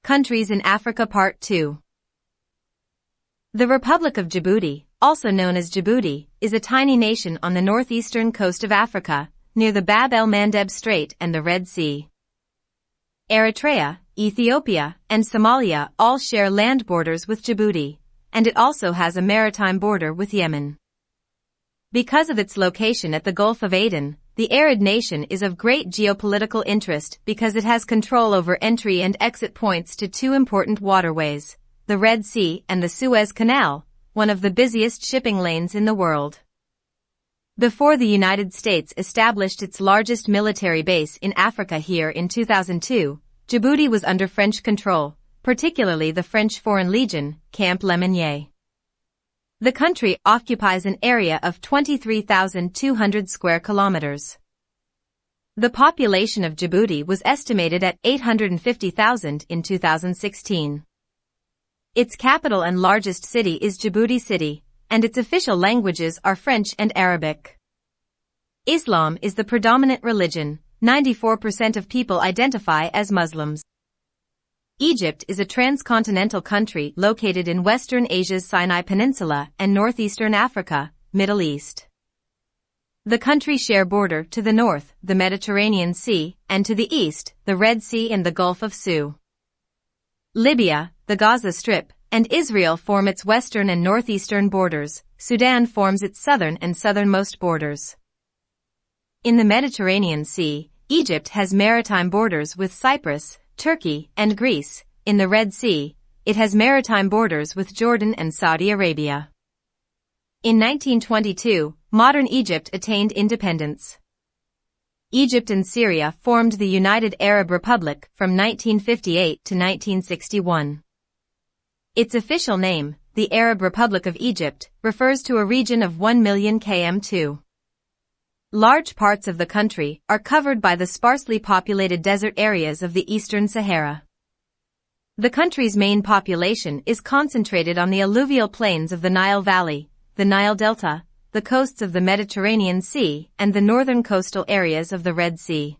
Countries in Africa Part 2. The Republic of Djibouti, also known as Djibouti, is a tiny nation on the northeastern coast of Africa, near the Bab el-Mandeb Strait and the Red Sea. Eritrea, Ethiopia, and Somalia all share land borders with Djibouti, and it also has a maritime border with Yemen. Because of its location at the Gulf of Aden, the arid nation is of great geopolitical interest because it has control over entry and exit points to two important waterways, the Red Sea and the Suez Canal, one of the busiest shipping lanes in the world. Before the United States established its largest military base in Africa here in 2002, Djibouti was under French control, particularly the French Foreign Legion, Camp Lemonnier. The country occupies an area of 23,200 square kilometers. The population of Djibouti was estimated at 850,000 in 2016. Its capital and largest city is Djibouti City, and its official languages are French and Arabic. Islam is the predominant religion. 94% of people identify as Muslims. Egypt is a transcontinental country located in Western Asia's Sinai Peninsula and northeastern Africa, Middle East. The country share border to the north, the Mediterranean Sea, and to the east, the Red Sea and the Gulf of Suez. Libya, the Gaza Strip, and Israel form its western and northeastern borders. Sudan forms its southern and southernmost borders. In the Mediterranean Sea, Egypt has maritime borders with Cyprus, Turkey, and Greece. In the Red Sea, it has maritime borders with Jordan and Saudi Arabia. In 1922, modern Egypt attained independence. Egypt and Syria formed the United Arab Republic from 1958 to 1961. Its official name, the Arab Republic of Egypt, refers to a region of 1 million km². Large parts of the country are covered by the sparsely populated desert areas of the Eastern Sahara. The country's main population is concentrated on the alluvial plains of the Nile Valley, the Nile Delta, the coasts of the Mediterranean Sea, and the northern coastal areas of the Red Sea.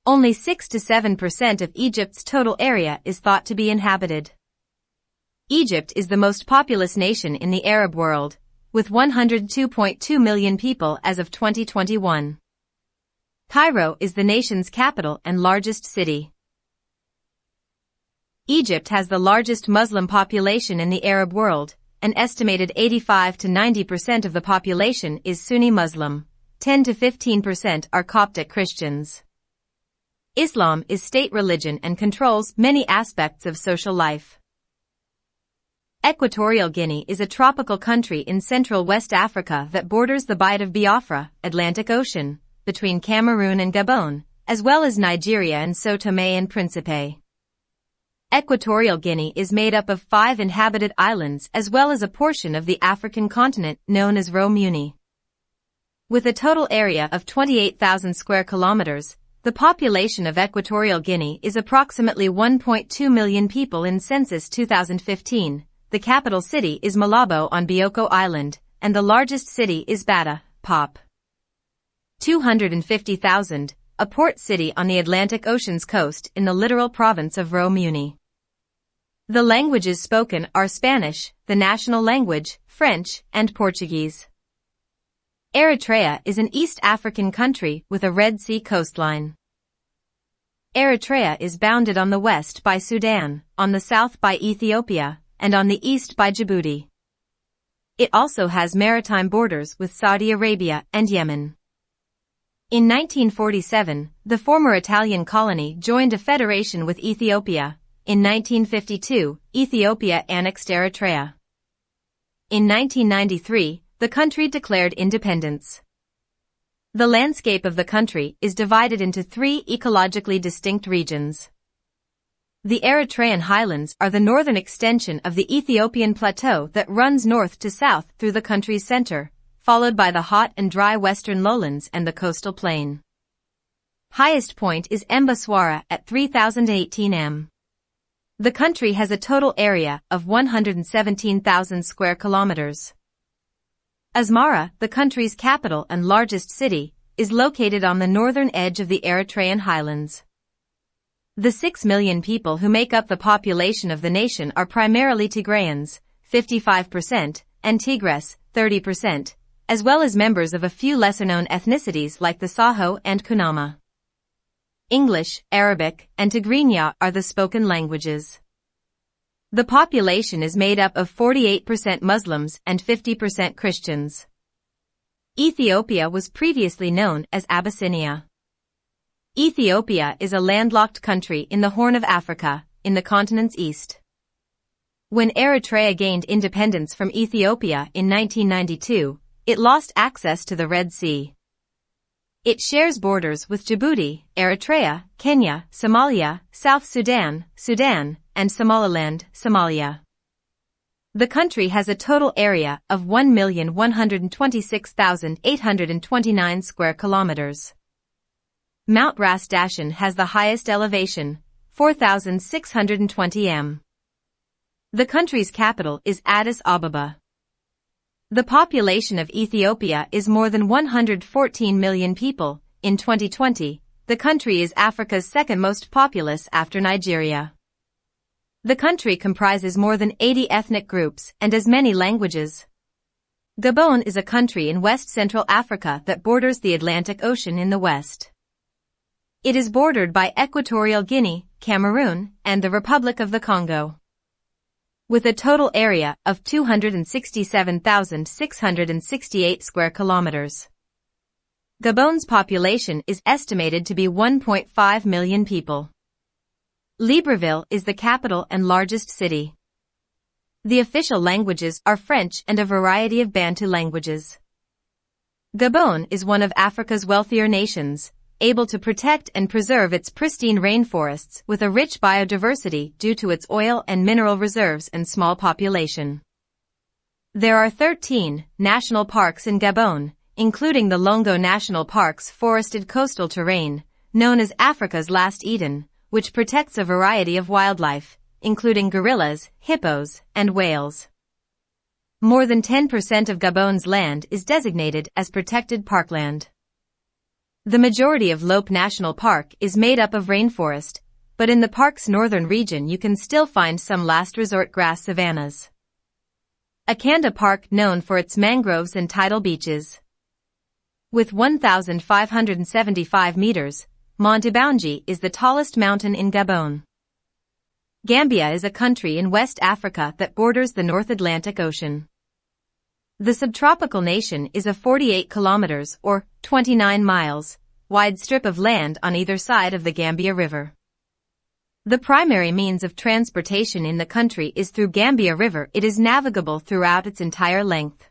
Only 6 to 7% of Egypt's total area is thought to be inhabited. Egypt is the most populous nation in the Arab world, with 102.2 million people as of 2021. Cairo is the nation's capital and largest city. Egypt has the largest Muslim population in the Arab world. An estimated 85 to 90% of the population is Sunni Muslim. 10 to 15% are Coptic Christians. Islam is state religion and controls many aspects of social life. Equatorial Guinea is a tropical country in central West Africa that borders the Bight of Biafra, Atlantic Ocean, between Cameroon and Gabon, as well as Nigeria and São Tomé and Príncipe. Equatorial Guinea is made up of 5 inhabited islands as well as a portion of the African continent known as Ro Muni. With a total area of 28,000 square kilometers, the population of Equatorial Guinea is approximately 1.2 million people in census 2015. The capital city is Malabo on Bioko Island, and the largest city is Bata, Pop. 250,000, a port city on the Atlantic Ocean's coast in the littoral province of Ro Muni. The languages spoken are Spanish, the national language, French, and Portuguese. Eritrea is an East African country with a Red Sea coastline. Eritrea is bounded on the west by Sudan, on the south by Ethiopia, and on the east by Djibouti. It also has maritime borders with Saudi Arabia and Yemen. In 1947, the former Italian colony joined a federation with Ethiopia. In 1952, Ethiopia annexed Eritrea. In 1993, the country declared independence. The landscape of the country is divided into 3 ecologically distinct regions. The Eritrean highlands are the northern extension of the Ethiopian plateau that runs north to south through the country's center, followed by the hot and dry western lowlands and the coastal plain. Highest point is Embaswara at 3,018 m. The country has a total area of 117,000 square kilometers. Asmara, the country's capital and largest city, is located on the northern edge of the Eritrean highlands. The 6 million people who make up the population of the nation are primarily Tigrayans, 55%, and Tigres, 30%, as well as members of a few lesser-known ethnicities like the Saho and Kunama. English, Arabic, and Tigrinya are the spoken languages. The population is made up of 48% Muslims and 50% Christians. Ethiopia was previously known as Abyssinia. Ethiopia is a landlocked country in the Horn of Africa, in the continent's east. When Eritrea gained independence from Ethiopia in 1992, it lost access to the Red Sea. It shares borders with Djibouti, Eritrea, Kenya, Somalia, South Sudan, Sudan, and Somaliland, Somalia. The country has a total area of 1,126,829 square kilometers. Mount Ras Dashen has the highest elevation, 4,620 m. The country's capital is Addis Ababa. The population of Ethiopia is more than 114 million people. In 2020, the country is Africa's second most populous after Nigeria. The country comprises more than 80 ethnic groups and as many languages. Gabon is a country in West-Central Africa that borders the Atlantic Ocean in the west. It is bordered by Equatorial Guinea, Cameroon, and the Republic of the Congo. With a total area of 267,668 square kilometers. Gabon's population is estimated to be 1.5 million people. Libreville is the capital and largest city. The official languages are French and a variety of Bantu languages. Gabon is one of Africa's wealthier nations, able to protect and preserve its pristine rainforests with a rich biodiversity due to its oil and mineral reserves and small population. There are 13 national parks in Gabon, including the Longo National Park's forested coastal terrain, known as Africa's Last Eden, which protects a variety of wildlife, including gorillas, hippos, and whales. More than 10% of Gabon's land is designated as protected parkland. The majority of Lope National Park is made up of rainforest, but in the park's northern region you can still find some last resort grass savannas. Akanda Park known for its mangroves and tidal beaches. With 1,575 meters, Mont Ibangi is the tallest mountain in Gabon. Gambia is a country in West Africa that borders the North Atlantic Ocean. The subtropical nation is a 48 kilometers or 29 miles wide strip of land on either side of the Gambia River. The primary means of transportation in the country is through Gambia River. It is navigable throughout its entire length.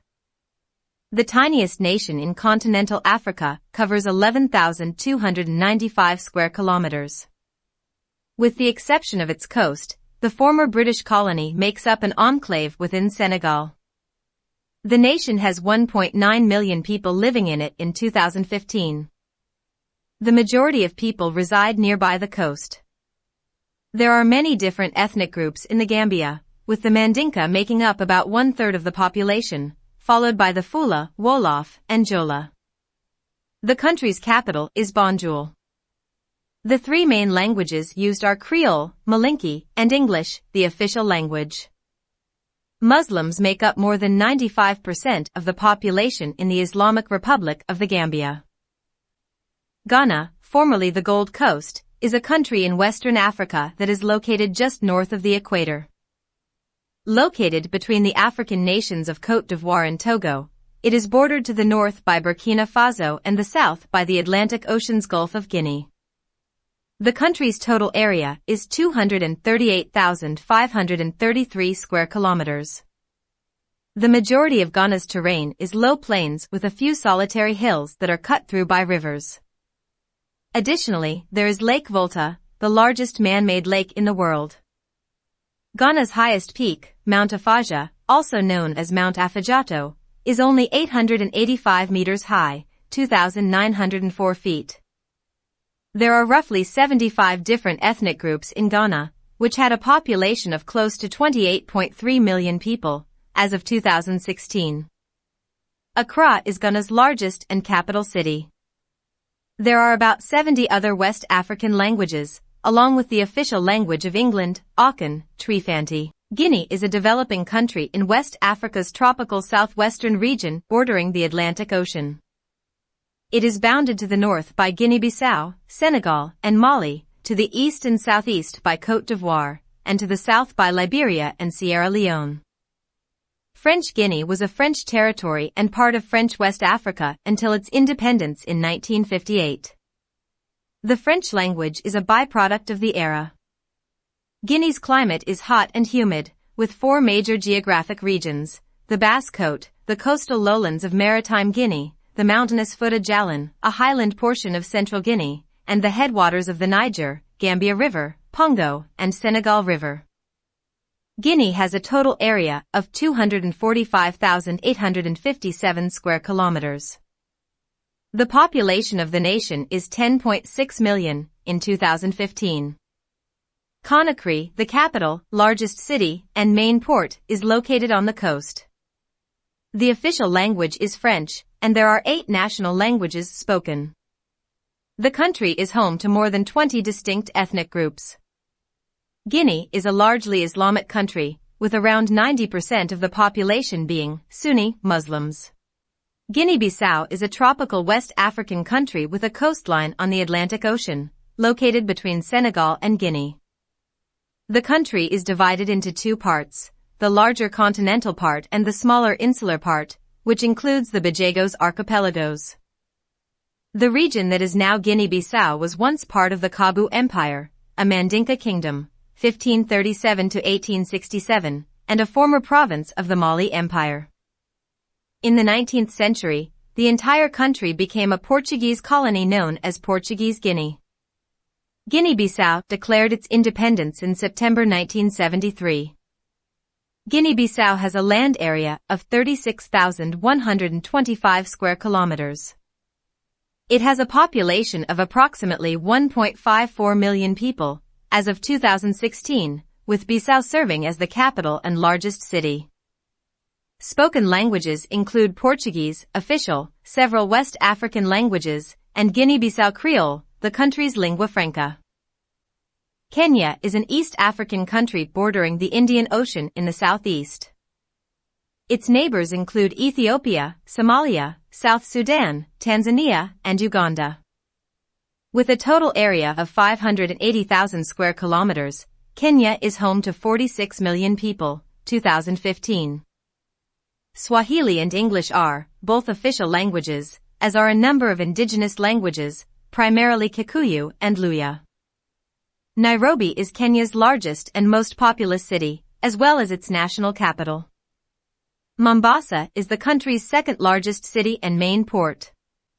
The tiniest nation in continental Africa covers 11,295 square kilometers. With the exception of its coast, the former British colony makes up an enclave within Senegal. The nation has 1.9 million people living in it in 2015. The majority of people reside nearby the coast. There are many different ethnic groups in the Gambia, with the Mandinka making up about 1/3 of the population, followed by the Fula, Wolof, and Jola. The country's capital is Banjul. The three main languages used are Creole, Malinke, and English, the official language. Muslims make up more than 95% of the population in the Islamic Republic of the Gambia. Ghana, formerly the Gold Coast, is a country in Western Africa that is located just north of the equator. Located between the African nations of Côte d'Ivoire and Togo, it is bordered to the north by Burkina Faso and the south by the Atlantic Ocean's Gulf of Guinea. The country's total area is 238,533 square kilometers. The majority of Ghana's terrain is low plains with a few solitary hills that are cut through by rivers. Additionally, there is Lake Volta, the largest man-made lake in the world. Ghana's highest peak, Mount Afaja, also known as Mount Afajato, is only 885 meters high, 2,904 feet. There are roughly 75 different ethnic groups in Ghana, which had a population of close to 28.3 million people, as of 2016. Accra is Ghana's largest and capital city. There are about 70 other West African languages, along with the official language of England, Akan, Trefanti. Guinea is a developing country in West Africa's tropical southwestern region bordering the Atlantic Ocean. It is bounded to the north by Guinea-Bissau, Senegal, and Mali, to the east and southeast by Côte d'Ivoire, and to the south by Liberia and Sierra Leone. French Guinea was a French territory and part of French West Africa until its independence in 1958. The French language is a byproduct of the era. Guinea's climate is hot and humid, with 4 major geographic regions: the Basse-Côte, the coastal lowlands of Maritime Guinea, the mountainous Fouta Djallon, a highland portion of central Guinea, and the headwaters of the Niger, Gambia River, Pongo, and Senegal River. Guinea has a total area of 245,857 square kilometers. The population of the nation is 10.6 million in 2015. Conakry, the capital, largest city, and main port, is located on the coast. The official language is French, and there are 8 national languages spoken. The country is home to more than 20 distinct ethnic groups. Guinea is a largely Islamic country, with around 90% of the population being Sunni Muslims. Guinea-Bissau is a tropical West African country with a coastline on the Atlantic Ocean, located between Senegal and Guinea. The country is divided into 2 parts, the larger continental part and the smaller insular part, which includes the Bajagos archipelagos. The region that is now Guinea-Bissau was once part of the Kabu Empire, a Mandinka kingdom, 1537 to 1867, and a former province of the Mali Empire. In the 19th century, the entire country became a Portuguese colony known as Portuguese Guinea. Guinea-Bissau declared its independence in September 1973. Guinea-Bissau has a land area of 36,125 square kilometers. It has a population of approximately 1.54 million people, as of 2016, with Bissau serving as the capital and largest city. Spoken languages include Portuguese, official, several West African languages, and Guinea-Bissau Creole, the country's lingua franca. Kenya is an East African country bordering the Indian Ocean in the southeast. Its neighbors include Ethiopia, Somalia, South Sudan, Tanzania, and Uganda. With a total area of 580,000 square kilometers, Kenya is home to 46 million people, 2015. Swahili and English are both official languages, as are a number of indigenous languages, primarily Kikuyu and Luhya. Nairobi is Kenya's largest and most populous city, as well as its national capital. Mombasa is the country's second largest city and main port.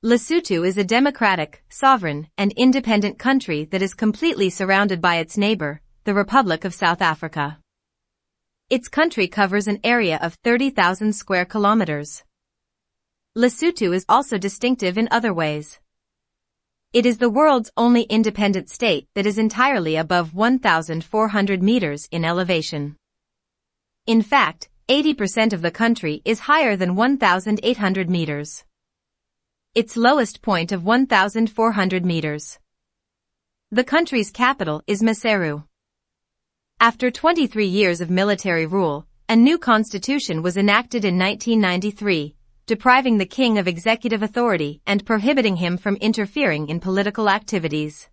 Lesotho is a democratic, sovereign, and independent country that is completely surrounded by its neighbor, the Republic of South Africa. Its country covers an area of 30,000 square kilometers. Lesotho is also distinctive in other ways. It is the world's only independent state that is entirely above 1,400 meters in elevation. In fact, 80% of the country is higher than 1,800 meters. Its lowest point of 1,400 meters. The country's capital is Maseru. After 23 years of military rule, a new constitution was enacted in 1993, depriving the king of executive authority and prohibiting him from interfering in political activities.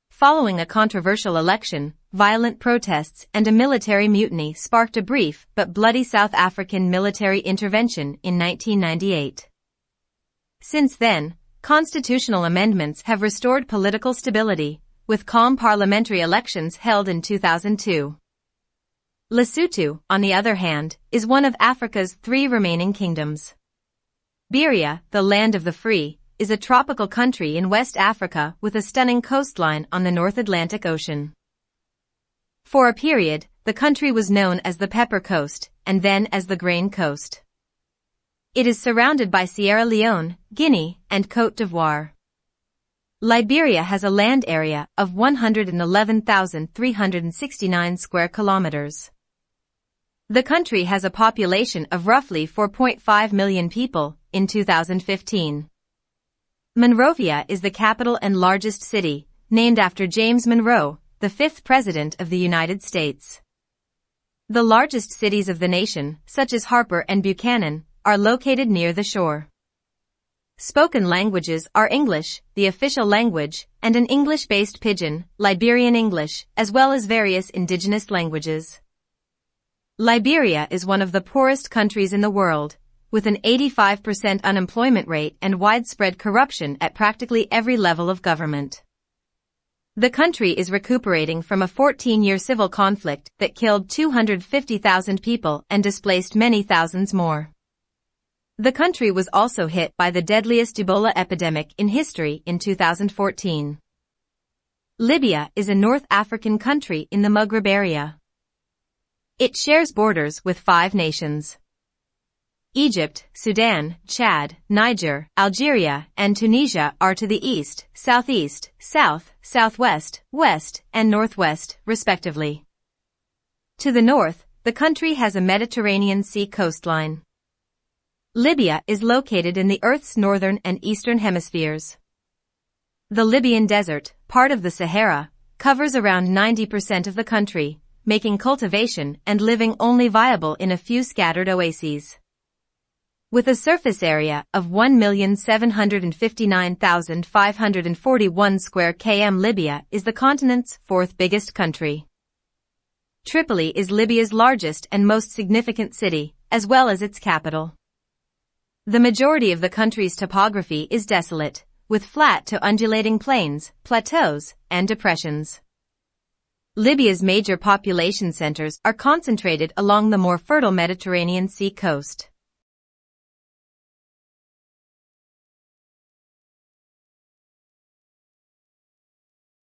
Following a controversial election, violent protests and a military mutiny sparked a brief but bloody South African military intervention in 1998. Since then, constitutional amendments have restored political stability, with calm parliamentary elections held in 2002. Lesotho, on the other hand, is one of Africa's 3 remaining kingdoms. Liberia, the land of the free, is a tropical country in West Africa with a stunning coastline on the North Atlantic Ocean. For a period, the country was known as the Pepper Coast, and then as the Grain Coast. It is surrounded by Sierra Leone, Guinea, and Côte d'Ivoire. Liberia has a land area of 111,369 square kilometers. The country has a population of roughly 4.5 million people in 2015. Monrovia is the capital and largest city, named after James Monroe, the 5th President of the United States. The largest cities of the nation, such as Harper and Buchanan, are located near the shore. Spoken languages are English, the official language, and an English-based Pidgin, Liberian English, as well as various indigenous languages. Liberia is one of the poorest countries in the world, with an 85% unemployment rate and widespread corruption at practically every level of government. The country is recuperating from a 14-year civil conflict that killed 250,000 people and displaced many thousands more. The country was also hit by the deadliest Ebola epidemic in history in 2014. Libya is a North African country in the Maghreb area. It shares borders with 5 nations: Egypt, Sudan, Chad, Niger, Algeria, and Tunisia are to the east, southeast, south, southwest, west, and northwest, respectively. To the north, the country has a Mediterranean Sea coastline. Libya is located in the Earth's northern and eastern hemispheres. The Libyan desert, part of the Sahara, covers around 90% of the country, making cultivation and living only viable in a few scattered oases. With a surface area of 1,759,541 square km, Libya is the continent's 4th biggest country. Tripoli is Libya's largest and most significant city, as well as its capital. The majority of the country's topography is desolate, with flat to undulating plains, plateaus, and depressions. Libya's major population centers are concentrated along the more fertile Mediterranean Sea coast.